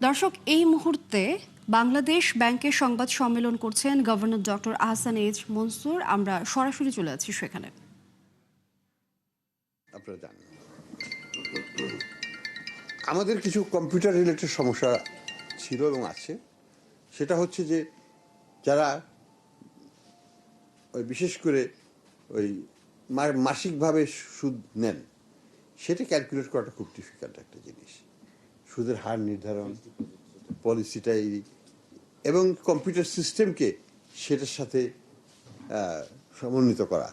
দর্শক, এই মুহূর্তে বাংলাদেশ ব্যাংকের সংবাদ সম্মেলন করছেন governor doctor Ahsan H Mansur. আমরা সরাসরি চলে যাচ্ছি সেখানে। আপনারা জানেন আমাদের কিছু কম্পিউটার রিলেটেড সমস্যা ছিল এবং আছে। সেটা হচ্ছে যে যারা ওই বিশেষ করে ওই মাসিকভাবে সুদ নেন, সেটা ক্যালকুলেট করাটা খুব ডিফিকাল্ট একটা জিনিস। সুদের হার নির্ধারণ, পলিসিটা এবং কম্পিউটার সিস্টেমকে সেটার সাথে সমন্বিত করা,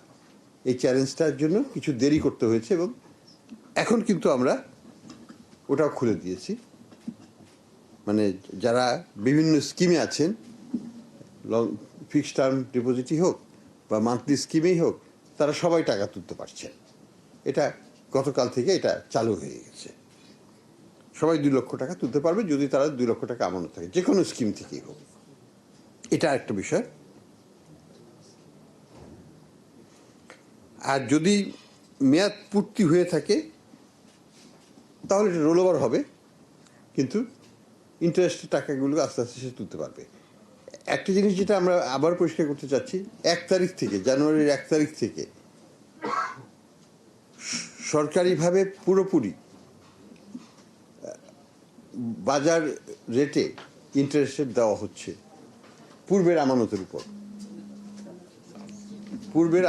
এই চ্যালেঞ্জটার জন্য কিছু দেরি করতে হয়েছে এবং এখন কিন্তু আমরা ওটাও খুলে দিয়েছি। মানে যারা বিভিন্ন স্কিমে আছেন, লং ফিক্সড টার্ম ডিপোজিটই হোক বা মান্থলি স্কিমেই হোক, তারা সবাই টাকা তুলতে পারছেন। এটা গতকাল থেকে এটা চালু হয়ে গেছে। সবাই 2 লক্ষ টাকা তুলতে পারবে যদি তারা 2 লক্ষ টাকা আমানত থাকে, যে কোনো স্কিম থেকেই হোক। এটা একটা বিষয়। আর যদি মেয়াদ পূর্তি হয়ে থাকে তাহলে এটা রোল ওভার হবে, কিন্তু ইন্টারেস্টের টাকাগুলো আস্তে আস্তে সে তুলতে পারবে। একটা জিনিস যেটা আমরা আবার পরিষ্কার করতে চাচ্ছি, 1 তারিখ থেকে, জানুয়ারির 1 তারিখ থেকে সরকারিভাবে পুরোপুরি বাজার রেটে ইন্টারেস্ট রেট দেওয়া হচ্ছে পূর্বের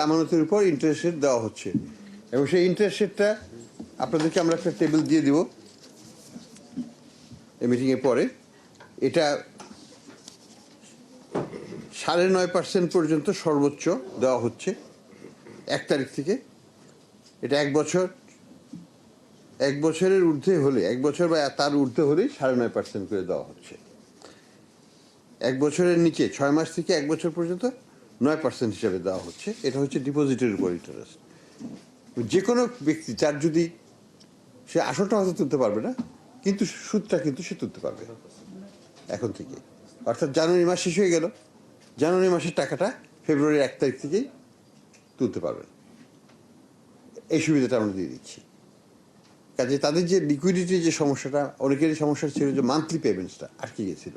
আমানতের উপর ইন্টারেস্ট রেট দেওয়া হচ্ছে। এবং সেই ইন্টারেস্ট রেটটা আপনাদেরকে আমরা একটা টেবিল দিয়ে দিব এই মিটিংয়ের পরে। এটা 9.5% পর্যন্ত সর্বোচ্চ দেওয়া হচ্ছে 1 তারিখ থেকে। এটা 1 বছরের ঊর্ধ্বে হলে, 1 বছর বা তার ঊর্ধ্বে হলেই 9.5% করে দেওয়া হচ্ছে। 1 বছরের নিচে 6 মাস থেকে 1 বছর পর্যন্ত 9% হিসাবে দেওয়া হচ্ছে। এটা হচ্ছে ডিপোজিটের উপর ইন্টারেস্ট। যে কোনো ব্যক্তি, যার যদি সে আসলটা হয়তো তুলতে পারবে না, কিন্তু সুদটা কিন্তু সে তুলতে পারবে এখন থেকে। অর্থাৎ জানুয়ারি মাস শেষ হয়ে গেল, জানুয়ারি মাসের টাকাটা ফেব্রুয়ারির 1 তারিখ থেকেই তুলতে পারবেন। এই সুবিধাটা আমরা দিয়ে দিচ্ছি। কাজে তাদের যে লিকুইডিটির যে সমস্যাটা, অনেকেরই সমস্যা ছিল যে মান্থলি পেমেন্টসটা আটকে গেছিল,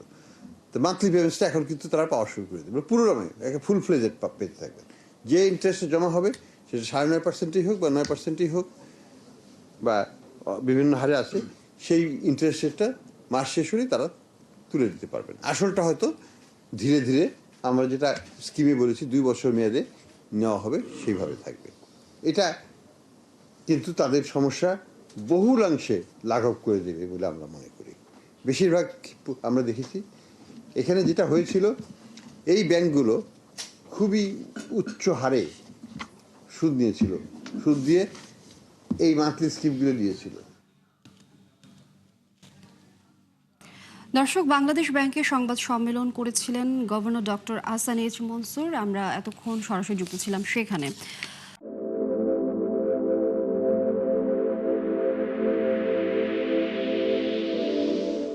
তো মান্থলি পেমেন্টসটা এখন কিন্তু তারা পাওয়া শুরু করে দেবে পুরো রকমের একটা ফুল ফ্লেজেড পেতে থাকবেন। যে ইন্টারেস্টে জমা হবে সেটা 9.5%ই হোক বা 9%ই হোক বা বিভিন্ন হারে আছে, সেই ইন্টারেস্ট রেটটা মাস শেষ হলেই তারা তুলে দিতে পারবেন। আসলটা হয়তো ধীরে ধীরে আমরা যেটা স্কিমে বলেছি 2 বছর মেয়াদে নেওয়া হবে, সেইভাবে থাকবে। এটা কিন্তু তাদের সমস্যা বহুলাংশে লাঘব করে দেবে বলে আমরা মনে করি। বেশিরভাগ আমরা দেখেছি এখানে যেটা হয়েছিল, এই ব্যাংকগুলো খুবই উচ্চ হারে সুদ নিয়েছিল, সুদ দিয়ে এই মান্থলি স্কিমগুলো দিয়েছিল। দর্শক, বাংলাদেশ ব্যাংকের সংবাদ সম্মেলন করেছিলেন governor doctor Ahsan H Mansur. আমরা এতক্ষণ সরাসরি যুক্ত ছিলাম সেখানে।